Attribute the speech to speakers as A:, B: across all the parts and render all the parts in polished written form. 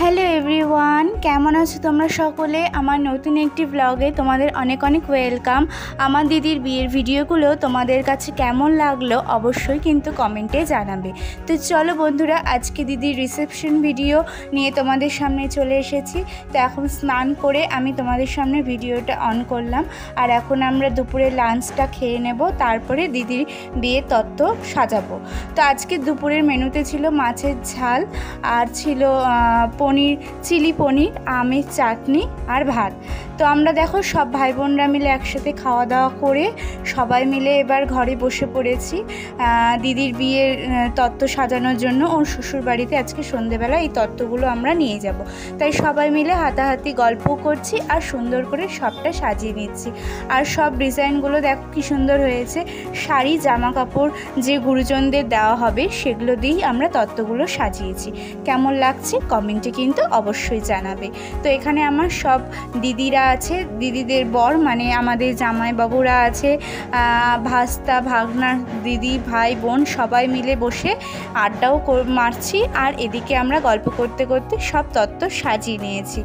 A: Hello everyone, কেমন আছো তোমরা সকলে? আমার নতুন একটি ব্লগে তোমাদের অনেক অনেক ওয়েলকাম। আমার দিদির বিয়ের ভিডিওগুলো তোমাদের কাছে কেমন লাগলো অবশ্যই কিন্তু কমেন্টে জানাবে। তো চলো বন্ধুরা, আজকে দিদির রিসেপশন ভিডিও নিয়ে তোমাদের সামনে চলে এসেছি। তো এখন স্নান করে আমি তোমাদের সামনে ভিডিওটা অন করলাম, আর এখন আমরা দুপুরে লাঞ্চটা খেয়ে নেব, তারপরে দিদির বিয়ের তত্ত্ব সাজাবো। তো আজকে দুপুরের মেনুতে ছিল মাছের ঝাল, আর ছিল চিলি পনির, আমের চাটনি আর ভাত। তো আমরা দেখো সব ভাই বোনরা মিলে একসাথে খাওয়া দাওয়া করে সবাই মিলে এবার ঘরে বসে পড়েছি দিদির বিয়ের তত্ত্ব সাজানোর জন্য। ওর শ্বশুর বাড়িতে আজকে সন্ধেবেলা এই তত্ত্বগুলো আমরা নিয়ে যাব, তাই সবাই মিলে হাতাহাতি গল্প করছি আর সুন্দর করে সবটা সাজিয়ে নিচ্ছি। আর সব ডিজাইনগুলো দেখো কি সুন্দর হয়েছে। শাড়ি, জামা কাপড় যে গুরুজনদের দেওয়া হবে সেগুলো দিয়েই আমরা তত্ত্বগুলো সাজিয়েছি। কেমন লাগছে কমেন্টে কিন্তু অবশ্যই জানাবে। তো এখানে আমার সব দিদিরা আছে, দিদিদের বর মানে আমাদের জামাইবাবুরা আছে, ভাস্তা ভাগনা দিদি ভাই বোন সবাই মিলে বসে আড্ডাও মারছি, আর এদিকে আমরা গল্প করতে করতে সব তত্ত্ব সাজিয়ে নিয়েছি।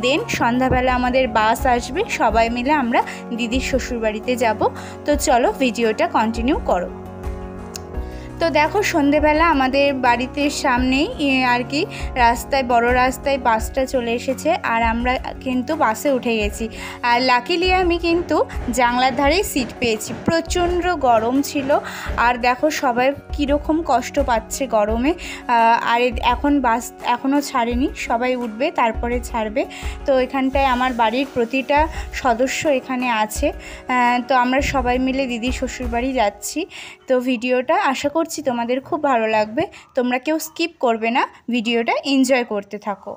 A: দেন সন্ধ্যাবেলা আমাদের বাস আসবে, সবাই মিলে আমরা দিদির শ্বশুরবাড়িতে যাব। তো চলো ভিডিওটা কন্টিনিউ করো। তো দেখো সন্ধেবেলা আমাদের বাড়িতে সামনেই আর কি রাস্তায়, বড় রাস্তায় বাসটা চলে এসেছে, আর আমরা কিন্তু বাসে উঠে গেছি। আর লাকিলি আমি কিন্তু জানলার ধারেই সিট পেয়েছি। প্রচণ্ড গরম ছিল, আর দেখো সবাই কীরকম কষ্ট পাচ্ছে গরমে। আর এখন বাস এখনও ছাড়েনি, সবাই উঠবে তারপরে ছাড়বে। তো এখানটায় আমার বাড়ির প্রতিটা সদস্য এখানে আছে। তো আমরা সবাই মিলে দিদির শ্বশুরবাড়ি যাচ্ছি। তো ভিডিওটা আশা করছি তোমাদের খুব ভালো লাগবে। তোমরা কেউ স্কিপ করবে না, ভিডিওটা এনজয় করতে থাকো।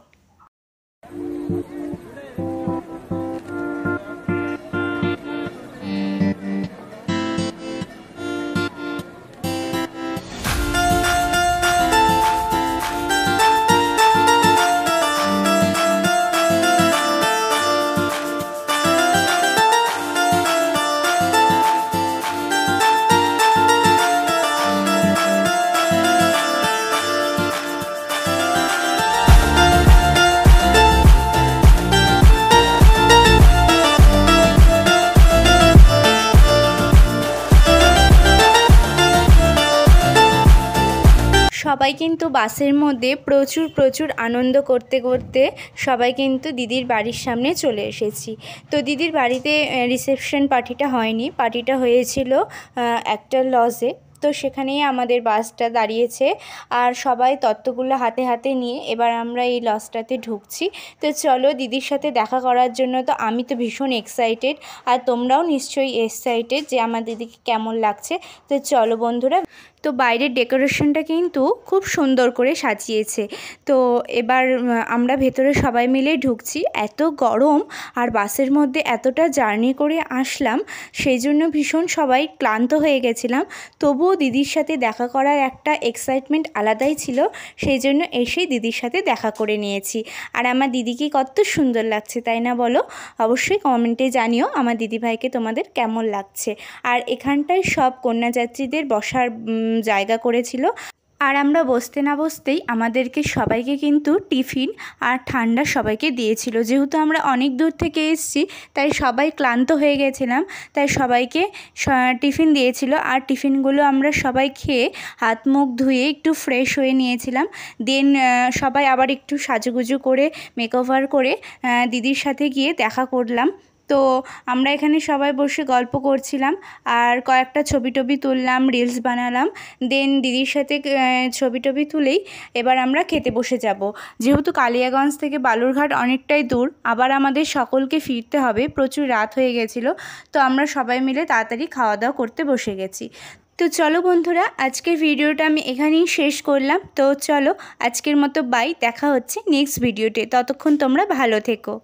A: সবাই কিন্তু বাসের মধ্যে প্রচুর আনন্দ করতে করতে সবাই কিন্তু দিদির বাড়ির সামনে চলে এসেছি। তো দিদির বাড়িতে রিসেপশন পার্টিটা হয়নি, পার্টিটা হয়েছিল একটা লজে। তো সেখানেই আমাদের বাসটা দাঁড়িয়েছে, আর সবাই তত্ত্বগুলো হাতে হাতে নিয়ে এবার আমরা এই লজটাতে ঢুকছি। তো চলো দিদির সাথে দেখা করার জন্য তো আমি তো ভীষণ এক্সাইটেড, আর তোমরাও নিশ্চয়ই এক্সাইটেড যে আমার দিদিকে কেমন লাগছে। তো চলো বন্ধুরা। তো বাইরের ডেকোরেশনটা কিন্তু খুব সুন্দর করে সাজিয়েছে। তো এবার আমরা ভেতরে সবাই মিলে ঢুকছি। এত গরম, আর বাসের মধ্যে এতটা জার্নি করে আসলাম, সেই জন্য ভীষণ সবাই ক্লান্ত হয়ে গেছিলাম। তবুও দিদির সাথে দেখা করার একটা এক্সাইটমেন্ট আলাদাই ছিল, সেই জন্য এসেই দিদির সাথে দেখা করে নিয়েছি। আর আমার দিদিকে কত সুন্দর লাগছে তাই না বলো? অবশ্যই কমেন্টে জানিও আমার দিদিভাইকে তোমাদের কেমন লাগছে। আর এখানটায় সব কন্যাযাত্রীদের বসার জায়গা করেছিল, আর আমরা বসতে না বসতেই আমাদেরকে সবাইকে কিন্তু টিফিন আর ঠান্ডা সবাইকে দিয়েছিল। যেহেতু আমরা অনেক দূর থেকে এসেছি তাই সবাই ক্লান্ত হয়ে গেছিলাম, তাই সবাইকে টিফিন দিয়েছিল। আর টিফিনগুলো আমরা সবাই খেয়ে হাত মুখ ধুয়ে একটু ফ্রেশ হয়ে নিয়েছিলাম। দেন সবাই আবার একটু সাজুগুজু করে মেকওভার করে দিদির সাথে গিয়ে দেখা করলাম। তো আমরা এখানে সবাই বসে গল্প করছিলাম, আর কয়েকটা ছবি টবি তুললাম, রিলস বানালাম। দেন দিদির সাথে ছবি টবি তুলেই এবার আমরা খেতে বসে যাব। যেহেতু কালিয়াগঞ্জ থেকে বালুরঘাট অনেকটাই দূর, আবার আমাদের সকলকে ফিরতে হবে, প্রচুর রাত হয়ে গেছিলো। তো আমরা সবাই মিলে তাড়াতাড়ি খাওয়া দাওয়া করতে বসে গেছি। তো চলো বন্ধুরা, আজকের ভিডিওটা আমি এখানেই শেষ করলাম। তো চলো আজকের মতো বাই, দেখা হচ্ছে নেক্সট ভিডিওতে। ততক্ষণ তোমরা ভালো থেকো।